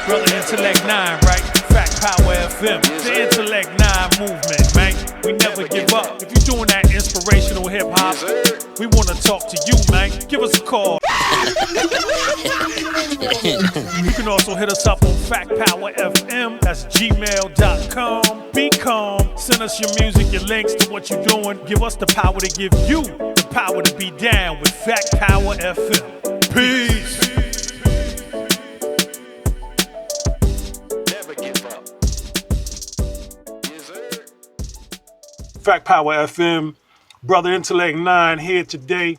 Brother Intellect 9, right? Fact Power FM. The Intellect 9 movement, man. We never give up. If you're doing that inspirational hip hop, we want to talk to you, man. Give us a call. You can also hit us up on Fact Power FM. That's gmail.com. Be calm. Send us your music, your links to what you're doing. Give us the power to give you the power to be down with Fact Power FM. Peace. Fact Power FM, Brother Intellect 9 here today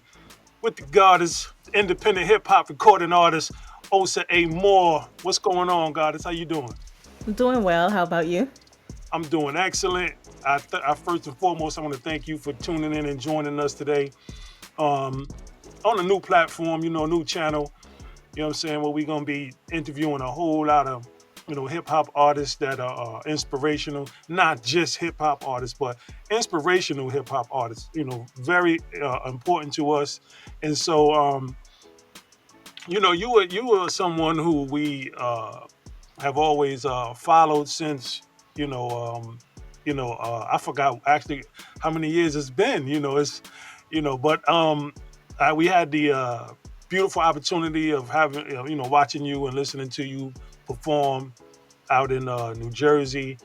with the goddess, independent hip hop recording artist, Ossa A'More. What's going on, goddess? How you doing? I'm doing well. How about you? I'm doing excellent. I first and foremost, I want to thank you for tuning in and joining us today on a new platform, a new channel, you know what I'm saying, where we're going to be interviewing a whole lot of hip hop artists that are inspirational, not just hip hop artists, but inspirational hip hop artists, very important to us. And so, you were someone who we have always followed since, I forgot actually how many years it's been, we had the beautiful opportunity of having, watching you and listening to you perform out in New Jersey.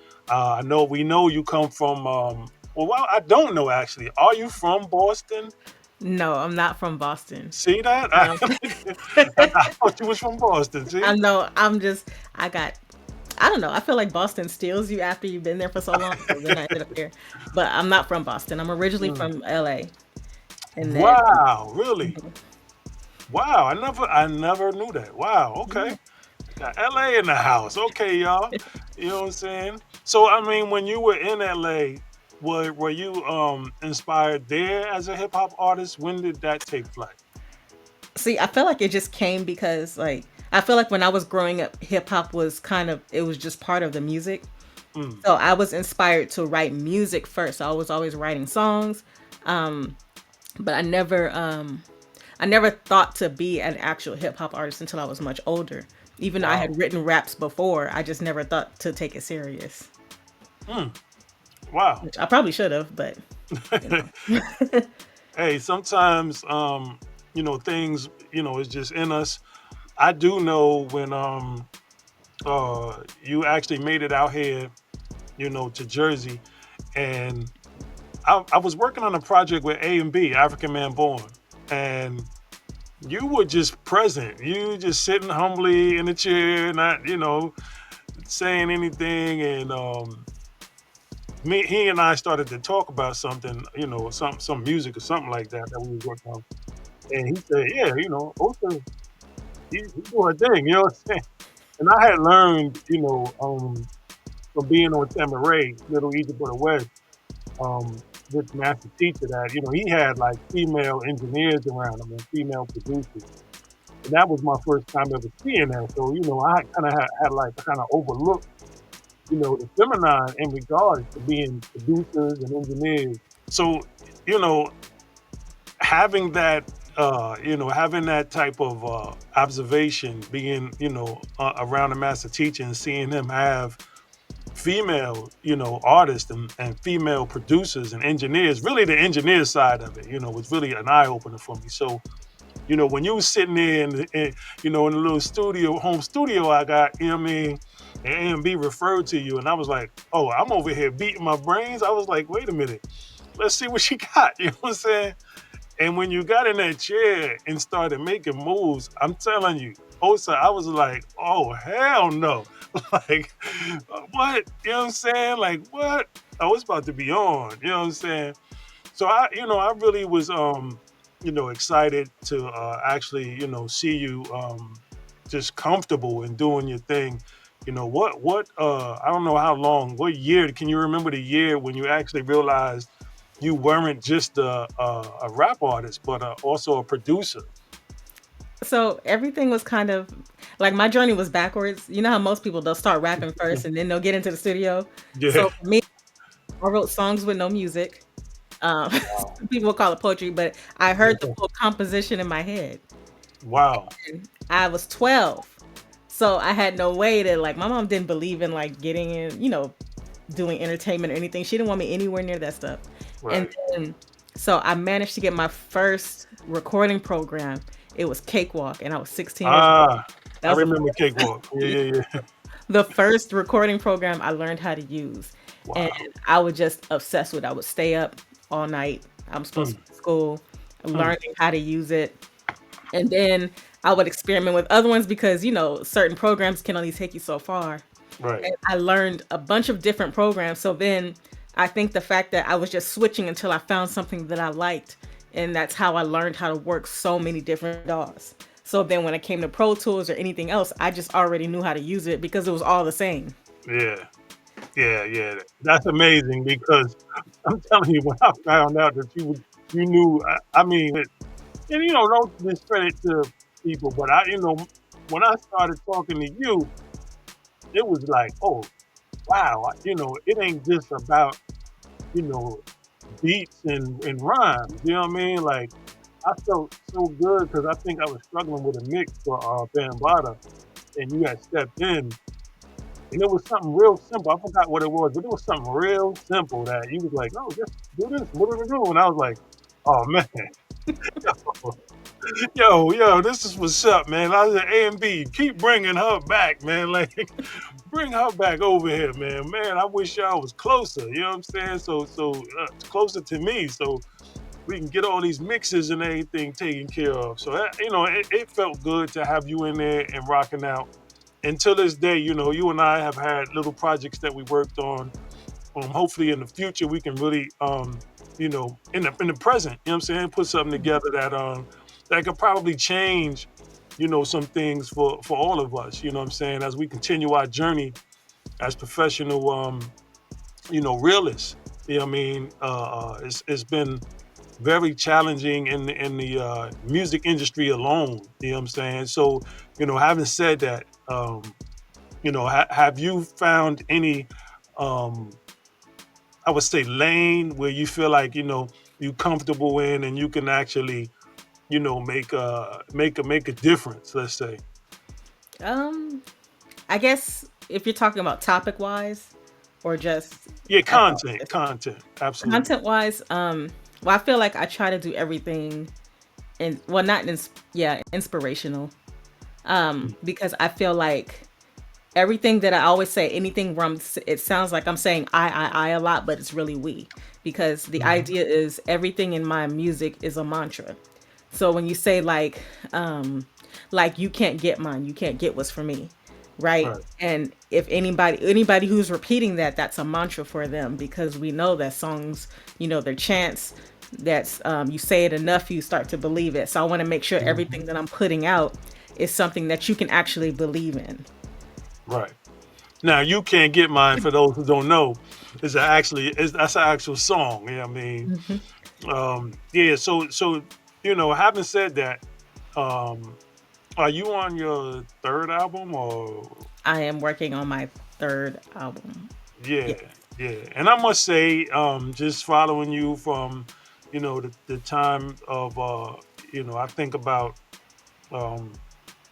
We know you come from, I don't know actually. Are you from Boston? No, I'm not from Boston. See that? I thought you was from Boston. See? I know. I don't know. I feel like Boston steals you after you've been there for so long. So then I ended up here. But I'm not from Boston. I'm originally from LA. And then, wow, really? Wow, I never knew that. Wow, okay. Got LA in the house. Okay, y'all. You know what I'm saying? So, I mean, when you were in LA, were you inspired there as a hip hop artist? When did that take flight? see, I feel like it just came because, I feel like when I was growing up, hip hop was it was just part of the music. So I was inspired to write music first. I was always writing songs. But I never thought to be an actual hip hop artist until I was much older. Even though I had written raps before, I just never thought to take it serious. Wow. Which I probably should have, but Hey, sometimes things, it's just in us. I do know when you actually made it out here, to Jersey, and I was working on a project with A&B, African Man Born, and you were just present. You just sitting humbly in a chair, not, saying anything. And he and I started to talk about something, some music or something like that we was working on. And he said, yeah, Ossa, he's doing a thing, you know what I'm saying? And I had learned, from being on Tamaray, Little Egypt of the West, with master teacher that, he had like female engineers around him and female producers. And that was my first time ever seeing that. So, I kind of had overlooked, the feminine in regards to being producers and engineers. So, having that, having that type of observation, being, around the master teacher and seeing him have female, artists and female producers and engineers, really the engineer side of it, was really an eye-opener for me. So, when you was sitting there in the little home studio I got, and A&B referred to you, and I was like, oh, I'm over here beating my brains. I was like, wait a minute, let's see what she got, you know what I'm saying? And when you got in that chair and started making moves, I'm telling you, Ossa, I was like, oh, hell no. Like, what? You know what I'm saying? Like, what? Oh, it's about to be on. You know what I'm saying? So I really was, excited to actually, see you just comfortable in doing your thing. I don't know how long, what year, can you remember the year when you actually realized you weren't just a rap artist, but also a producer? so everything was kind of like my journey was backwards. You know how most people they'll start rapping first and then they'll get into the studio. Yeah. So for me, I wrote songs with no music. Um, Wow. people will call it poetry, but I heard the full composition in my head. Wow. I was 12. So I had no way to, like, my mom didn't believe in like getting in, doing entertainment or anything. She didn't want me anywhere near that stuff. And Right. then so I managed to get my first recording program. It was Cakewalk and I was 16 years old. Ah, That I was the remember first Cakewalk. Yeah, yeah, yeah. the first recording program I learned how to use. And Wow. I was just obsessed with it. I would stay up all night. I'm supposed Mm, to be in school, mm, learning how to use it. And then I would experiment with other ones because, certain programs can only take you so far. right. And I learned a bunch of different programs. So then I think the fact that I was just switching until I found something that I liked. And that's how I learned how to work so many different DAWs. So then when it came to Pro Tools or anything else, I just already knew how to use it because it was all the same. Yeah, yeah, yeah. That's amazing because I'm telling you, when I found out that you knew, I mean, and don't discredit to people, but when I started talking to you, it was like, oh, wow, it ain't just about, you know, beats and rhymes. You know what I mean? Like, I felt so good because I think I was struggling with a mix for Bambaataa, and you had stepped in, and it was something real simple. I forgot what it was, but it was something real simple that he was like, "No, just do this. What do we do?" And I was like, "Oh man, yo, this is what's up, man." I was at A and B. Keep bringing her back, man. Like, bring her back over here, man. Man, I wish y'all was closer. You know what I'm saying? So closer to me, so we can get all these mixes and everything taken care of. So it felt good to have you in there and rocking out. And to this day, you and I have had little projects that we worked on. Hopefully in the future we can really, in the present, you know what I'm saying, put something together that could probably change, some things for all of us. You know what I'm saying, as we continue our journey as professional, realists. You know what I mean? It's been very challenging in the music industry alone. You know what I'm saying? So, having said that, have you found any, um, I would say, lane where you feel like you comfortable in and you can actually make a difference? Let's say, Um, I guess if you're talking about topic wise or just yeah, as content, absolutely. content wise, well, I feel like I try to do everything and well, not yeah, inspirational. Mm, Because I feel like everything that I always say, anything where it sounds like I'm saying I a lot, but it's really we. Because the mhm. idea is everything in my music is a mantra. So when you say like you can't get mine, you can't get what's for me, right? Right. And if anybody who's repeating that, that's a mantra for them because we know that songs, they're chants. That's you say it enough, you start to believe it. So I want to make sure Mhm. everything that I'm putting out is something that you can actually believe in. Right. Now, you can't get mine. For those who don't know, that's an actual song. Yeah, I mean, Mhm. yeah. So having said that, um, are you on your third album or? I am working on my third album. Yeah, Yeah. yeah. And I must say, just following you from, the time of, I think about um,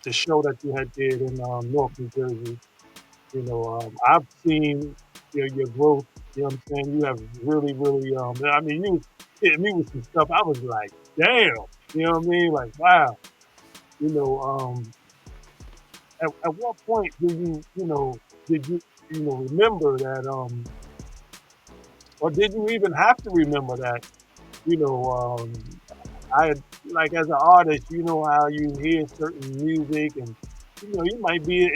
the show that you had did in North New Jersey. I've seen your growth. You know what I'm saying? You have really, really. I mean, you was hitting me with some stuff. I was like, damn. You know what I mean? Like, wow. You know, at what point did you remember that, or did you even have to remember that? You know, I like as an artist, you know how you hear certain music and it might be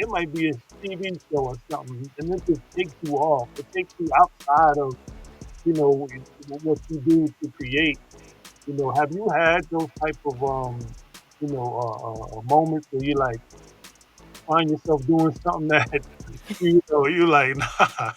a TV show or something, and it just takes you off. It takes you outside of what you do to create. Have you had those type of moments where you like find yourself doing something that you like nah,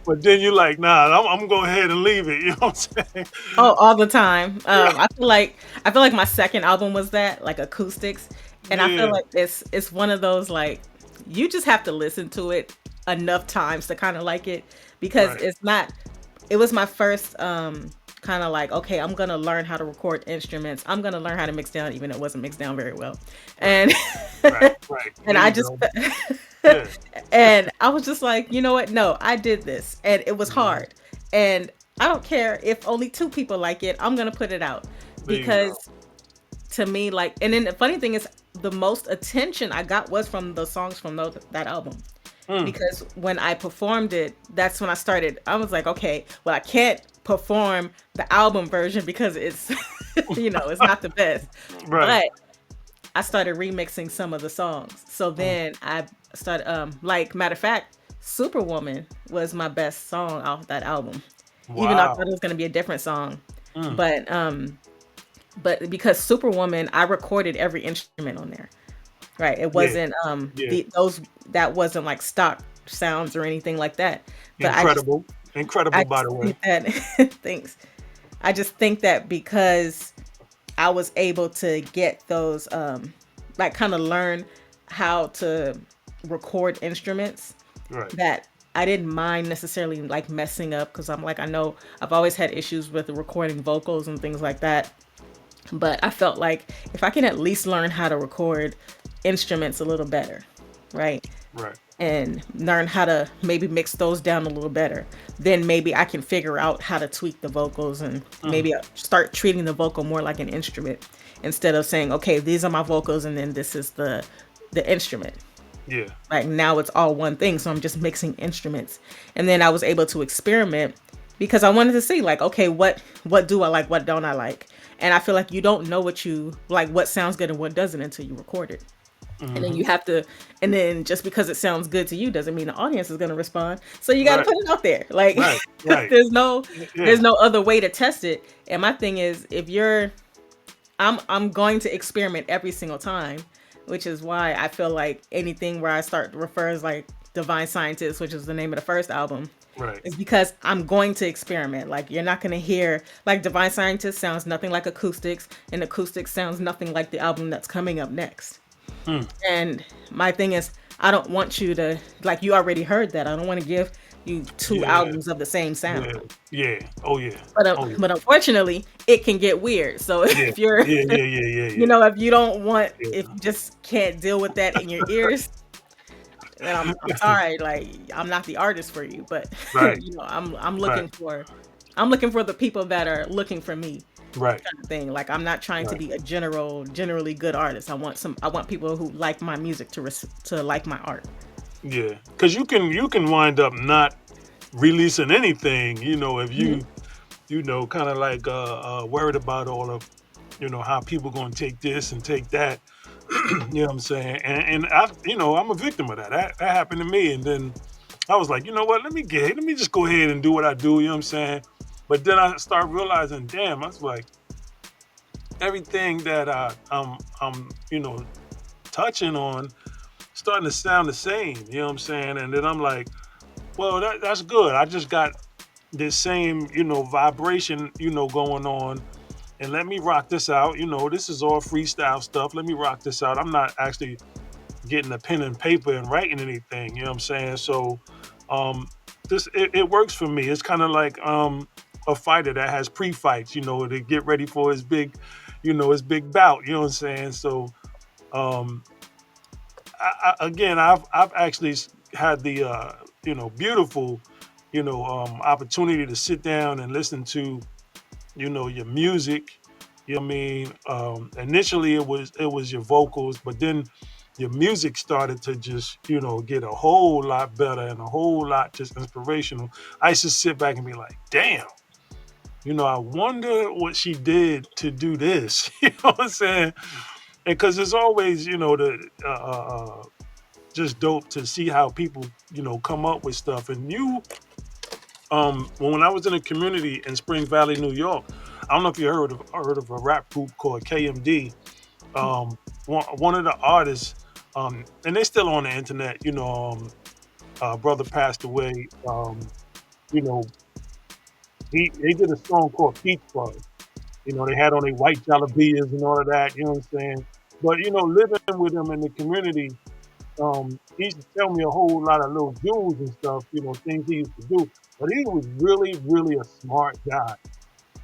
but then you like nah, I'm gonna go ahead and leave it. You know what I'm saying? Oh, all the time. I feel like my second album was that, like acoustics, and I feel Yeah, like it's one of those like you just have to listen to it enough times to kind of like it because right. it's not. It was my first kind of like, okay, I'm gonna learn how to record instruments. I'm gonna learn how to mix down, even though it wasn't mixed down very well. Right. And Right. Right. and There I you just go. Yeah. and I was just like, you know what? No, I did this, and it was Mhm. hard. And I don't care if only two people like it. I'm gonna put it out There you because go. to me, like, and then the funny thing is, the most attention I got was from the songs from that album. Mm. Because when I performed it, that's when I started. I was like, okay, well, I can't perform the album version because it's, it's not the best. Right. But I started remixing some of the songs. So Mm. then I started, like, matter of fact, Superwoman was my best song off that album. Even though I thought Wow. it was going to be a different song. Mm. But, because Superwoman, I recorded every instrument on there. Right. It Yeah. wasn't Yeah. the those that wasn't like stock sounds or anything like that. But Incredible. I Incredible, by just the way. think that thanks. I just think that because I was able to get those like kind of learn how to record instruments Right. that I didn't mind necessarily like messing up because I'm like I know I've always had issues with recording vocals and things like that. But I felt like if I can at least learn how to record instruments a little better, right? Right. And learn how to maybe mix those down a little better, then maybe I can figure out how to tweak the vocals and Mm. maybe I'll start treating the vocal more like an instrument instead of saying, okay, these are my vocals and then this is the instrument. Yeah. Like now it's all one thing, so I'm just mixing instruments. And then I was able to experiment because I wanted to see like, okay, what do I like, what don't I like? And I feel like you don't know what you like, what sounds good and what doesn't until you record it. And then Hmm. you have to, and then just because it sounds good to you doesn't mean the audience is going to respond. So you got to Right. put it out there. Like Right. Right. there's no Yeah. there's no other way to test it. And my thing is if you're I'm going to experiment every single time, which is why I feel like anything where I start to refer as like Divine Scientist, which is the name of the first album, Right. is because I'm going to experiment. Like you're not going to hear like Divine Scientist sounds nothing like acoustics, and acoustics sounds nothing like the album that's coming up next. Mm. And my thing is, I don't want you to like you already heard that. I don't want to give you two Yeah. albums of the same sound. Yeah. Yeah. Oh yeah. Oh yeah. But unfortunately, it can get weird. So Yeah. if you're Yeah. Yeah. Yeah. Yeah. you Yeah. know, if you don't want, if Yeah. you just can't deal with that in your ears, then I'm sorry. Like I'm not the artist for you, but Right. I'm Right. I'm looking for the people that are looking for me Right. kind of thing. Like I'm not trying to Right. be a generally good artist. I want people who like my music to like my art. Yeah. Because you can wind up not releasing anything. If Mhm. you kind of like worried about all of how people going to take this and take that. You know what I'm saying? And I'm a victim of that. That happened to me, and then I was like, you know what? Let me just go ahead and do what I do. You know what I'm saying? But then I start realizing, damn, I was like, everything that I'm touching on starting to sound the same. You know what I'm saying? And then I'm like, well, that's good. I just got this same vibration going on, and let me rock this out. This is all freestyle stuff. Let me rock this out. I'm not actually getting a pen and paper and writing anything. You know what I'm saying? So um it works for me. It's kind of like a fighter that has pre-fights, to get ready for his big bout. You know what I'm saying? So um again, I've actually had the beautiful opportunity to sit down and listen to your music. You know what I mean? Initially it was your vocals, but then your music started to just get a whole lot better and a whole lot just inspirational. I used to sit back and be like, damn, I wonder what she did to do this. You know what I'm saying? And because it's always the just dope to see how people come up with stuff. And when I was in a community in Spring Valley, New York, I don't know if you heard of a rap group called KMD. One of the artists, and they're still on the internet. Brother passed away. You know, they did a song called Peach Fuzz. They had on their white jalabias and all of that. You know what I'm saying? But living with him in the community, he used to tell me a whole lot of little jewels and stuff. Things he used to do. But he was really, really a smart guy.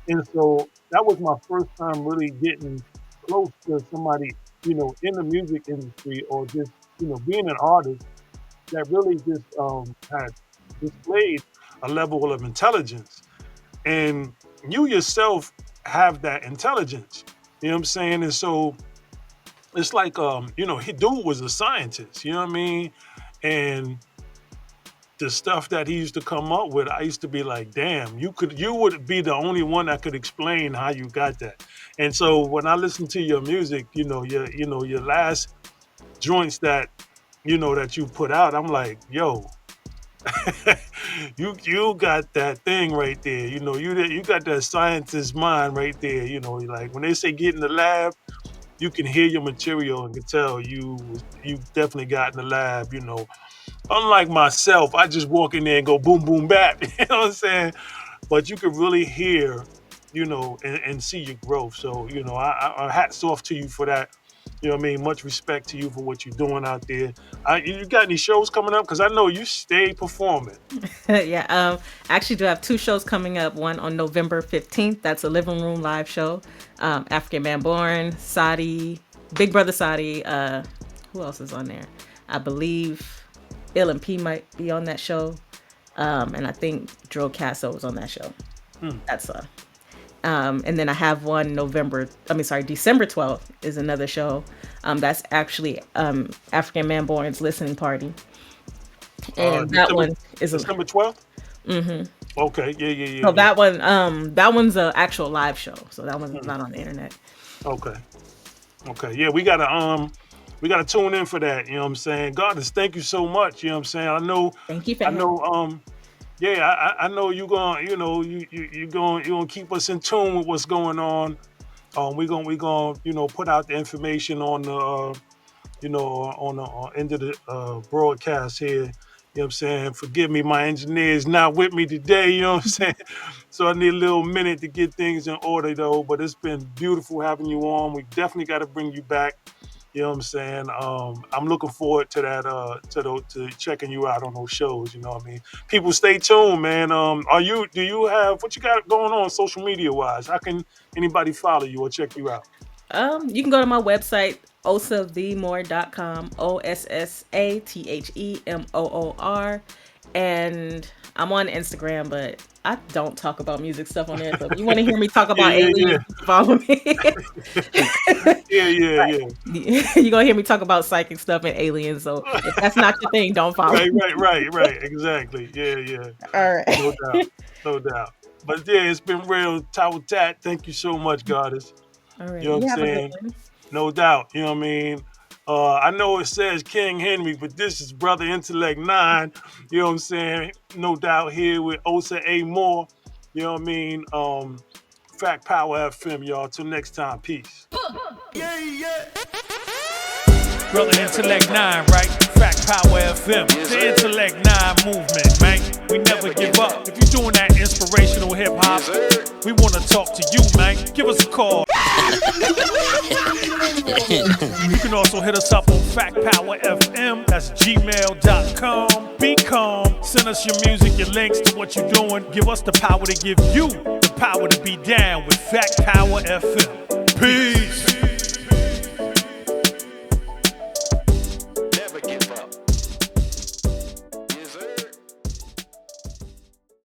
And so that was my first time really getting close to somebody, in the music industry or just, being an artist that really just had displayed a level of intelligence. And you yourself have that intelligence. You know what I'm saying? And so it's like he dude was a scientist, you know what I mean? And the stuff that he used to come up with, I used to be like, damn, you would be the only one that could explain how you got that. And so when I listen to your music, your last joints that you put out, I'm like, yo, you got that thing right there. You got that scientist mind right there. Like when they say get in the lab, you can hear your material and can tell you definitely got in the lab. Unlike myself, I just walk in there and go boom boom bap. You know what I'm saying? But you can really hear, and see your growth. So I hats off to you for that. You know what I mean? Much respect to you for what you're doing out there. You got any shows coming up? Because I know you stay performing. Yeah, I actually do have two shows coming up. One on November 15th. That's a living room live show. African Man Born, Sadi, Big Brother Sadi. Who else is on there? I believe Ill and P might be on that show. And I think Dro Casso is on that show. Hmm. That's and then I have one December 12th is another show. That's actually African Man Born's listening party. And that December one is a December 12th. Okay. Yeah. Yeah. Yeah. so Yeah. that one's a actual live show. So that one's Hmm. not on the internet. Okay. Okay. Yeah. We gotta tune in for that. You know what I'm saying? Goddess, thank you so much. You know what I'm saying? I know. Thank you for I having know. Yeah. I know you going. You gonna keep us in tune with what's going on. We gonna put out the information on the on the end of the broadcast here. You know what I'm saying? Forgive me, my engineer is not with me today. You know what I'm saying? So I need a little minute to get things in order, though. But it's been beautiful having you on. We definitely got to bring you back. You know what I'm saying? I'm looking forward to that. To checking you out on those shows. You know what I mean? People, stay tuned, man. Do you have what you got going on social media wise? How can anybody follow you or check you out? You can go to my website, ossavmoor.com, OSSATHEMOOR. And I'm on Instagram, but I don't talk about music stuff on there. So if you want to hear me talk Yeah, about yeah, aliens, yeah, you can follow me. yeah, yeah, yeah. You're gonna hear me talk about psychic stuff and aliens. So if that's not your thing, don't follow Right, me. right, right, right. Exactly. Yeah, yeah. All right. No doubt. No doubt. But yeah, it's been real. Tower Tat. Thank you so much, Goddess. All right. You know what I'm You have a good saying? one. No doubt. You know what I mean? I know it says King Henry, but this is Brother Intellect 9. You know what I'm saying? No doubt here with Osa A'More. You know what I mean? Fact Power FM, y'all. Till next time. Peace. Yeah, yeah. Brother Intellect 9, right? Fact Power FM. The Intellect 9 movement, man. We never give up. If you're doing that inspirational hip hop, we want to talk to you, man. Give us a call. You can also hit us up on Fact Power FM. That's gmail.com. Be calm. Send us your music, your links to what you're doing. Give us the power to give you the power to be down with Fact Power FM. Peace.